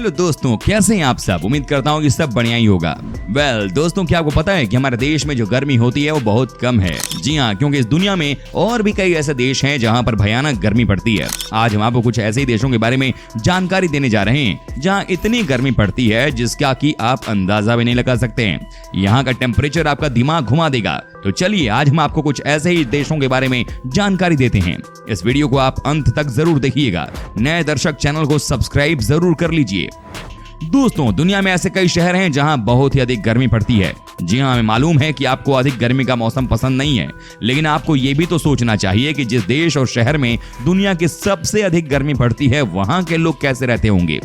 Hello दोस्तों, कैसे हैं आप सब। उम्मीद करता हूँ कि सब बढ़िया ही होगा। दोस्तों, क्या आपको पता है कि हमारे देश में जो गर्मी होती है वो बहुत कम है। जी हाँ, क्योंकि इस दुनिया में और भी कई ऐसे देश हैं जहाँ पर भयानक गर्मी पड़ती है। आज हम आपको कुछ ऐसे ही देशों के बारे में जानकारी देने जा रहे हैं जहाँ इतनी गर्मी पड़ती है जिसका कि आप अंदाजा भी नहीं लगा सकते हैं। यहाँ का टेम्परेचर आपका दिमाग घुमा देगा। तो चलिए आज हम आपको कुछ ऐसे ही देशों के बारे में जानकारी देते हैं। इस वीडियो को आप अंत तक जरूर देखिएगा। नए दर्शक चैनल को सब्सक्राइब जरूर कर लीजिए। दोस्तों, दुनिया में ऐसे कई शहर हैं जहां बहुत ही अधिक गर्मी पड़ती है। जी हां, हमें मालूम है कि आपको अधिक गर्मी का मौसम पसंद नहीं है, लेकिन आपको ये भी तो सोचना चाहिए कि जिस देश और शहर में दुनिया की सबसे अधिक गर्मी पड़ती है वहां के लोग कैसे रहते होंगे।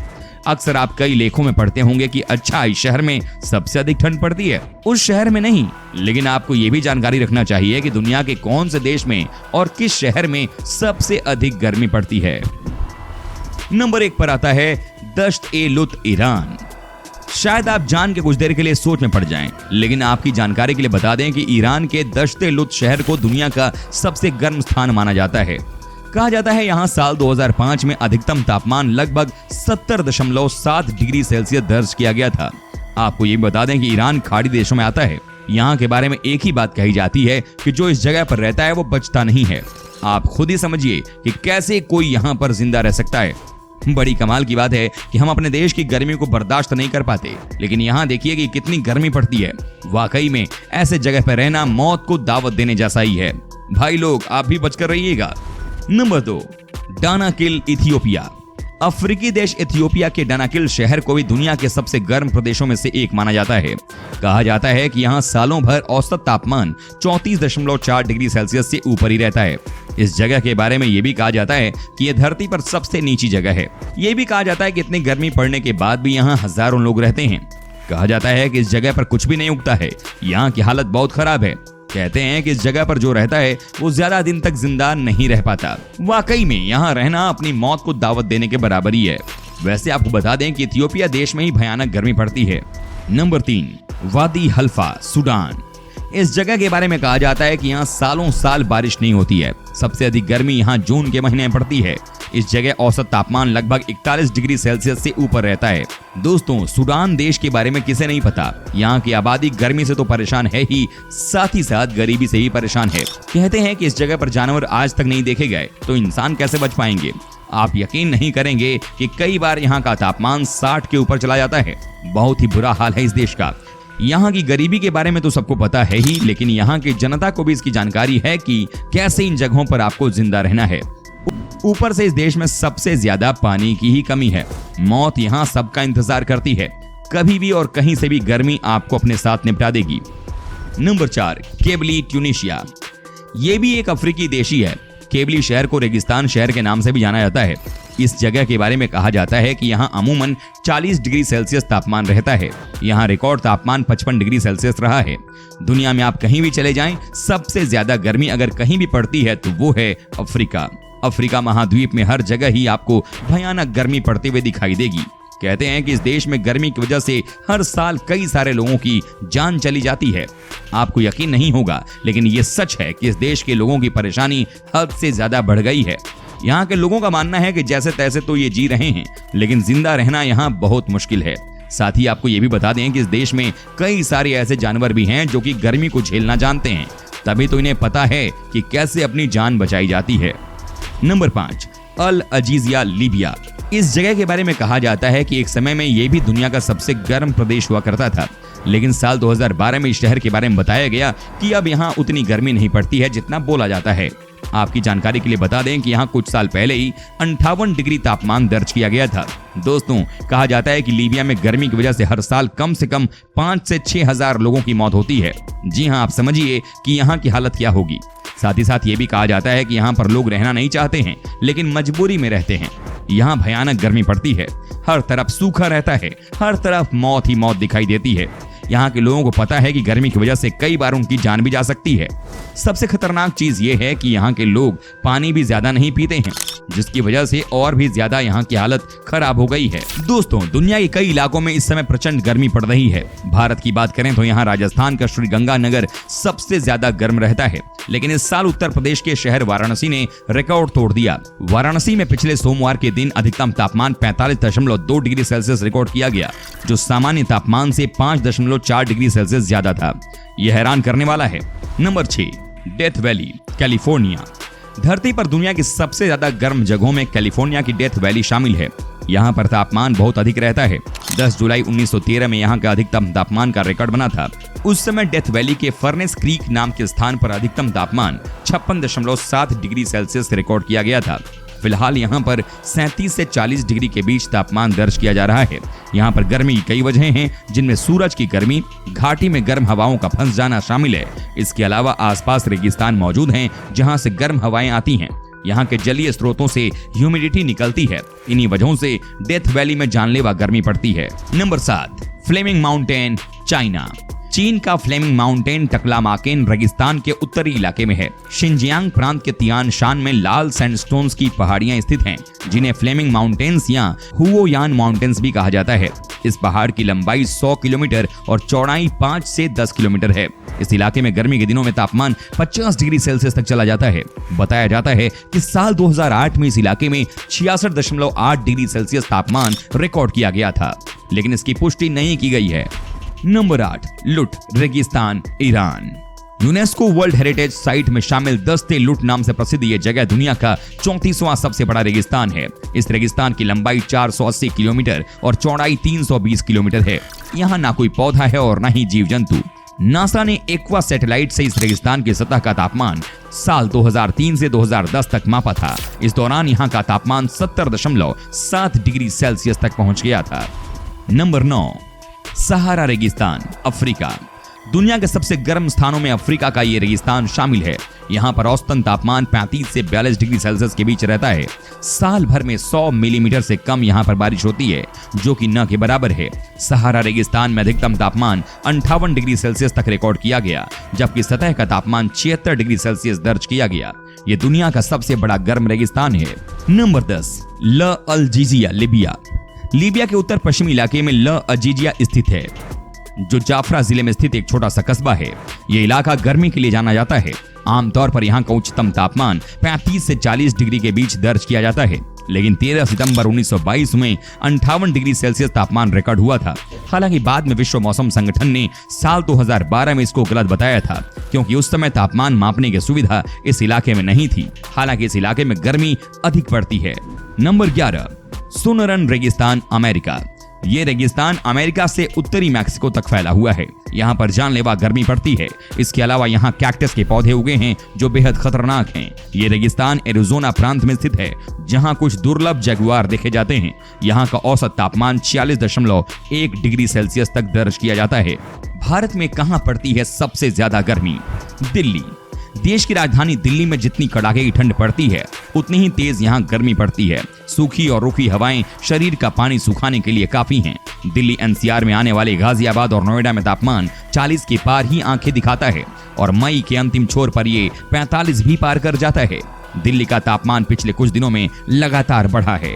अक्सर आप कई लेखों में पढ़ते होंगे कि अच्छा, इस शहर में सबसे अधिक ठंड पड़ती है, उस शहर में नहीं। लेकिन आपको ये भी जानकारी रखना चाहिए कि दुनिया के कौन से देश में और किस शहर में सबसे अधिक गर्मी पड़ती है। नंबर 1 पर आता है दश्त-ए-लुत, ईरान। शायद आप जान के कुछ देर के लिए सोच में पड़ जाएं, लेकिन आपकी जानकारी के लिए बता दें कि ईरान के दश्त-ए-लुत शहर को दुनिया का सबसे गर्म स्थान माना जाता है। कहा जाता है यहाँ साल 2005 में अधिकतम तापमान लगभग 70.7 डिग्री सेल्सियस दर्ज किया गया था। आपको ये बता दें कि ईरान खाड़ी देशों में आता है। यहाँ के बारे में एक ही बात कही जाती है कि जो इस जगह पर रहता है वो बचता नहीं है। आप खुद ही समझिए कि कैसे कोई यहाँ पर जिंदा रह सकता है। बड़ी कमाल की बात है कि हम अपने देश की गर्मी को बर्दाश्त नहीं कर पाते, लेकिन यहाँ देखिए कि कितनी गर्मी पड़ती है। वाकई में ऐसे जगह पर रहना मौत को दावत देने जैसा ही है। भाई लोग, आप भी बचकर रहिएगा। Number 2, Danakil, Ethiopia. अफ्रीकी देश इथियोपिया के डानाकिल शहर को भी दुनिया के सबसे गर्म प्रदेशों में से एक माना जाता है। कहा जाता है कि यहाँ सालों भर औसत तापमान 34.4 डिग्री सेल्सियस से ऊपर ही रहता है। इस जगह के बारे में यह भी कहा जाता है कि यह धरती पर सबसे नीची जगह है। यह भी कहा जाता है कि इतनी गर्मी पड़ने के बाद भी यहाँ हजारों लोग रहते हैं। कहा जाता है कि इस जगह पर कुछ भी नहीं उगता है। यहाँ की हालत बहुत खराब है। कहते हैं कि इस जगह पर जो रहता है वो ज्यादा दिन तक जिंदा नहीं रह पाता। वाकई में यहाँ रहना अपनी मौत को दावत देने के बराबर ही है। वैसे आपको बता दें कि इथियोपिया देश में ही भयानक गर्मी पड़ती है। नंबर 3, वादी हल्फा, सूडान। इस जगह के बारे में कहा जाता है कि यहाँ सालों साल बारिश नहीं होती है। सबसे अधिक गर्मी यहाँ जून के महीने में पड़ती है। इस जगह औसत तापमान लगभग 41 डिग्री सेल्सियस से ऊपर रहता है। दोस्तों, सूडान देश के बारे में किसे नहीं पता। यहाँ की आबादी गर्मी से तो परेशान है ही, साथ ही साथ गरीबी से ही परेशान है। कहते हैं कि इस जगह पर जानवर आज तक नहीं देखे गए, तो इंसान कैसे बच पाएंगे। आप यकीन नहीं करेंगे कि कई बार यहाँ का तापमान 60 के ऊपर चला जाता है। बहुत ही बुरा हाल है इस देश का। यहाँ की गरीबी के बारे में तो सबको पता है ही, लेकिन यहाँ की जनता को भी इसकी जानकारी है कि कैसे इन जगहों पर आपको जिंदा रहना है। ऊपर से इस देश में सबसे ज्यादा पानी की ही कमी है। मौत यहाँ सबका इंतजार करती है। कभी भी और कहीं से भी गर्मी आपको अपने साथ निपटा देगी। नंबर 4, केबली, ट्यूनीशिया। ये भी एक अफ्रीकी देश ही है। केबली शहर को रेगिस्तान शहर के नाम से भी जाना जाता है। इस जगह के बारे में कहा जाता है कि यहाँ अमूमन 40 डिग्री सेल्सियस तापमान रहता है। यहाँ रिकॉर्ड तापमान 55 डिग्री सेल्सियस रहा है। दुनिया में आप कहीं भी चले जाएं, सबसे ज्यादा गर्मी अगर कहीं भी पड़ती है तो वो है अफ्रीका। अफ्रीका महाद्वीप में हर जगह ही आपको भयानक गर्मी पड़ते हुए दिखाई देगी। कहते हैं कि इस देश में गर्मी की वजह से हर साल कई सारे लोगों की जान चली जाती है। आपको यकीन नहीं होगा, लेकिन ये सच है कि इस देश के लोगों की परेशानी हद से ज्यादा बढ़ गई है। यहाँ के लोगों का मानना है कि जैसे तैसे तो ये जी रहे हैं, लेकिन जिंदा रहना यहाँ बहुत मुश्किल है। साथ ही आपको ये भी बता दें कि इस देश में कई सारे ऐसे जानवर भी हैं जो कि गर्मी को झेलना जानते हैं। तभी तो इन्हें पता है कि कैसे अपनी जान बचाई जाती है। नंबर 5, अल अजीजिया, लीबिया। इस जगह के बारे में कहा जाता है कि एक समय में यह भी दुनिया का सबसे गर्म प्रदेश हुआ करता था, लेकिन साल 2012 में इस शहर के बारे में बताया गया कि अब यहाँ उतनी गर्मी नहीं पड़ती है जितना बोला जाता है। आपकी जानकारी के लिए बता दें कि यहाँ कुछ साल पहले ही 58 डिग्री तापमान दर्ज किया गया था। दोस्तों, कहा जाता है कि लीबिया में गर्मी की वजह से हर साल कम से कम 5 से 6 हजार लोगों की मौत होती है। जी हाँ, आप समझिए कि यहाँ की हालत क्या होगी। साथ ही साथ ये भी कहा जाता है कि यहाँ पर लोग रहना नहीं चाहते हैं, लेकिन मजबूरी में रहते हैं। यहाँ भयानक गर्मी पड़ती है। हर तरफ सूखा रहता है। हर तरफ मौत ही मौत दिखाई देती है। यहाँ के लोगों को पता है कि गर्मी की वजह से कई बार उनकी जान भी जा सकती है। सबसे खतरनाक चीज ये है कि यहाँ के लोग पानी भी ज्यादा नहीं पीते हैं, जिसकी वजह से और भी ज्यादा यहाँ की हालत खराब हो गई है। दोस्तों, दुनिया के कई इलाकों में इस समय प्रचंड गर्मी पड़ रही है। भारत की बात करें तो यहाँ राजस्थान का श्रीगंगानगर सबसे ज्यादा गर्म रहता है। लेकिन इस साल उत्तर प्रदेश के शहर वाराणसी ने रिकॉर्ड तोड़ दिया। वाराणसी में पिछले सोमवार के दिन अधिकतम तापमान 45.2 डिग्री सेल्सियस रिकॉर्ड किया गया, जो सामान्य तापमान से 5.4 डिग्री सेल्सियस ज्यादा था। यह हैरान करने वाला है। Number 6, death valley, California. धरती पर दुनिया की सबसे ज्यादा गर्म जगहों में कैलिफोर्निया की डेथ वैली शामिल है। यहाँ पर तापमान बहुत अधिक रहता है। 10 जुलाई 1913 में यहाँ का अधिकतम तापमान का रिकॉर्ड बना था। उस समय डेथ वैली के फर्नेस क्रीक नाम के स्थान पर अधिकतम तापमान 56.7 डिग्री सेल्सियस रिकॉर्ड किया गया था। फिलहाल यहाँ पर 37 से 40 डिग्री के बीच तापमान दर्ज किया जा रहा है। यहाँ पर गर्मी की कई वजहें हैं, जिनमें सूरज की गर्मी, घाटी में गर्म हवाओं का फंस जाना शामिल है। इसके अलावा आसपास रेगिस्तान मौजूद हैं, जहाँ से गर्म हवाएं आती हैं। यहाँ के जलीय स्रोतों से ह्यूमिडिटी निकलती है। इन्हीं वजहों से डेथ वैली में जानलेवा गर्मी पड़ती है। Number 7, Flaming Mountain, China. चीन का फ्लेमिंग माउंटेन टकलामाकेन रेगिस्तान के उत्तरी इलाके में है। शिनजियांग प्रांत के तियान शान में लाल सैंडस्टोन्स की पहाड़ियां स्थित हैं, जिन्हें फ्लेमिंग माउंटेन्स या हुओयान माउंटेन्स भी कहा जाता है। इस पहाड़ की लंबाई 100 किलोमीटर और चौड़ाई 5 से 10 किलोमीटर है। इस इलाके में गर्मी के दिनों में तापमान 50 डिग्री सेल्सियस तक चला जाता है। बताया जाता है कि साल 2008 में इस इलाके में 66.8 डिग्री सेल्सियस तापमान रिकॉर्ड किया गया था, लेकिन इसकी पुष्टि नहीं की गई है। नंबर 8, लुट रेगिस्तान, Iran. UNESCO world heritage site में शामिल दस्ते लुट नाम से प्रसिद्ध ये जगह दुनिया का 34वां सबसे बड़ा रेगिस्तान है। इस रेगिस्तान की लंबाई 480 किलोमीटर और चौड़ाई 320 किलोमीटर है। यहाँ ना कोई पौधा है और ना ही जीव जंतु। नासा ने एक्वा सैटेलाइट से इस रेगिस्तान की सतह का तापमान साल 2003 से 2010 तक मापा था। इस दौरान यहाँ का तापमान 70.7 डिग्री सेल्सियस तक पहुंच गया था। नंबर 9, सहारा रेगिस्तान, अफ्रीका। दुनिया के सबसे गर्म स्थानों में अफ्रीका का ये रेगिस्तान शामिल है। यहाँ पर औसतन तापमान 35 से 42 डिग्री सेल्सियस के बीच रहता है। साल भर में 100 मिलीमीटर से कम यहाँ पर बारिश होती है, जो कि न के बराबर है। सहारा रेगिस्तान में अधिकतम तापमान 58 डिग्री सेल्सियस तक रिकॉर्ड किया गया, जबकि सतह का तापमान 76 डिग्री सेल्सियस दर्ज किया गया। ये दुनिया का सबसे बड़ा गर्म रेगिस्तान है। नंबर 10, ल अल्जीजिया, लीबिया। लीबिया के उत्तर पश्चिमी इलाके में ल अजीजिया स्थित है, जो जाफरा जिले में स्थित एक छोटा सा कस्बा है। यह इलाका गर्मी के लिए जाना जाता है। आमतौर पर यहाँ का उच्चतम तापमान 35 से 40 डिग्री के बीच दर्ज किया जाता है, लेकिन 13 सितंबर 1922 में 58 डिग्री सेल्सियस तापमान रिकॉर्ड हुआ था। हालांकि बाद में विश्व मौसम संगठन ने साल 2012 में इसको गलत बताया था, क्योंकि उस समय तापमान मापने की सुविधा इस इलाके में नहीं थी। हालांकि इस इलाके में गर्मी अधिक पड़ती है। नंबर 11, सुनरन रेगिस्तान, अमेरिका। ये रेगिस्तान अमेरिका से उत्तरी मैक्सिको तक फैला हुआ है। यहाँ पर जानलेवा गर्मी पड़ती है। इसके अलावा यहाँ कैक्टस के पौधे उगे हैं, जो बेहद खतरनाक हैं। ये रेगिस्तान एरिज़ोना प्रांत में स्थित है, जहाँ कुछ दुर्लभ जगुआर देखे जाते हैं। यहाँ का औसत तापमान 46.1 डिग्री सेल्सियस तक दर्ज किया जाता है। भारत में कहाँ पड़ती है सबसे ज्यादा गर्मी? दिल्ली। देश की राजधानी दिल्ली में जितनी कड़ाके की ठंड पड़ती है, उतनी ही तेज यहाँ गर्मी पड़ती है। सूखी और रुखी हवाएं शरीर का पानी सुखाने के लिए काफी हैं। दिल्ली एनसीआर में आने वाले गाजियाबाद और नोएडा में तापमान 40 के पार ही आंखें दिखाता है, और मई के अंतिम छोर पर ये 45 भी पार कर जाता है। दिल्ली का तापमान पिछले कुछ दिनों में लगातार बढ़ा है।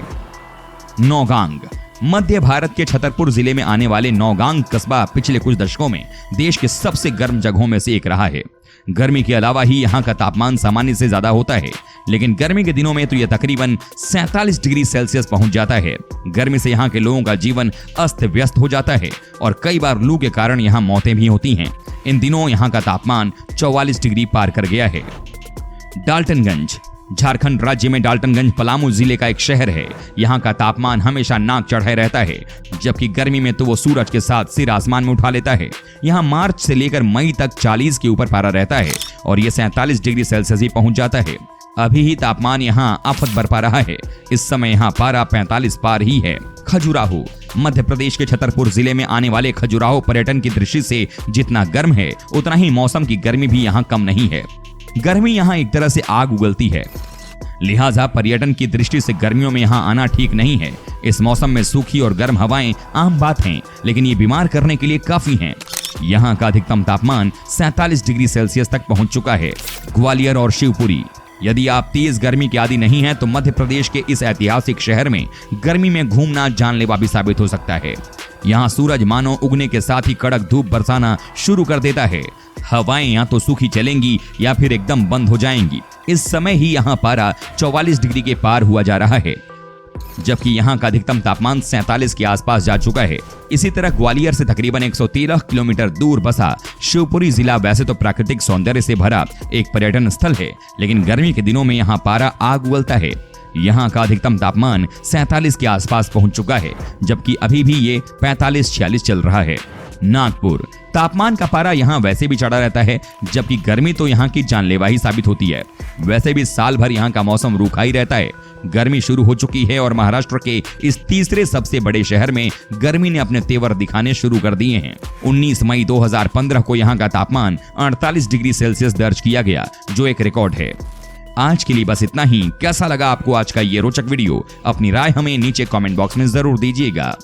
नौगांग। मध्य भारत के छतरपुर जिले में आने वाले नौगांग कस्बा पिछले कुछ दशकों में देश के सबसे गर्म जगहों में से एक रहा है। गर्मी के अलावा ही यहाँ का तापमान सामान्य से ज्यादा होता है, लेकिन गर्मी के दिनों में तो यह तकरीबन 47 डिग्री सेल्सियस पहुंच जाता है। गर्मी से यहाँ के लोगों का जीवन अस्त व्यस्त हो जाता है, और कई बार लू के कारण यहाँ मौतें भी होती हैं। इन दिनों यहाँ का तापमान 44 डिग्री पार कर गया है। डाल्टनगंज। झारखंड राज्य में डाल्टनगंज पलामू जिले का एक शहर है। यहाँ का तापमान हमेशा नाक चढ़ाए रहता है, जबकि गर्मी में तो वो सूरज के साथ सिर आसमान में उठा लेता है। यहाँ मार्च से लेकर मई तक 40 के ऊपर पारा रहता है, और ये 47 डिग्री सेल्सियस ही पहुंच जाता है। अभी ही तापमान यहाँ आफत बरपा रहा है। इस समय यहाँ पारा 45 पार ही है। खजुराहो। मध्य प्रदेश के छतरपुर जिले में आने वाले खजुराहो पर्यटन की दृष्टि से जितना गर्म है, उतना ही मौसम की गर्मी भी यहाँ कम नहीं है। गर्मी यहाँ एक तरह से आग उगलती है, लिहाजा पर्यटन की दृष्टि से गर्मियों में यहाँ आना ठीक नहीं है। इस मौसम में सूखी और गर्म हवाएं आम बात हैं, लेकिन ये बीमार करने के लिए काफी हैं। यहाँ का अधिकतम तापमान 47 डिग्री सेल्सियस तक पहुंच चुका है। ग्वालियर और शिवपुरी। यदि आप तेज गर्मी के आदी नहीं हैं, तो मध्य प्रदेश के इस ऐतिहासिक शहर में गर्मी में घूमना जानलेवा भी साबित हो सकता है। यहाँ सूरज मानो उगने के साथ ही कड़क धूप बरसाना शुरू कर देता है। हवाएं या तो सूखी चलेंगी या फिर एकदम बंद हो जाएंगी। इस समय ही यहाँ पारा 44 डिग्री के पार हुआ जा रहा है, जबकि यहाँ का अधिकतम तापमान 47 के आसपास जा चुका है। इसी तरह ग्वालियर से तकरीबन 113 किलोमीटर दूर बसा शिवपुरी जिला वैसे तो प्राकृतिक सौंदर्य से भरा एक पर्यटन स्थल है, लेकिन गर्मी के दिनों में यहाँ पारा आग उगलता है। यहाँ का अधिकतम तापमान 47 के आसपास पहुंच चुका है, जबकि अभी भी ये 45-46 चल रहा है। नागपुर, तापमान का पारा यहाँ वैसे भी चढ़ा रहता है, जबकि गर्मी तो यहाँ की जानलेवा ही साबित होती है। वैसे भी साल भर यहाँ का मौसम रूखा ही रहता है। गर्मी शुरू हो चुकी है और महाराष्ट्र के इस तीसरे सबसे बड़े शहर में गर्मी ने अपने तेवर दिखाने शुरू कर दिए हैं। 19 मई 2015 को यहाँ का तापमान 48 डिग्री सेल्सियस दर्ज किया गया, जो एक रिकॉर्ड है। आज के लिए बस इतना ही। कैसा लगा आपको आज का ये रोचक वीडियो? अपनी राय हमें नीचे कमेंट बॉक्स में जरूर दीजिएगा।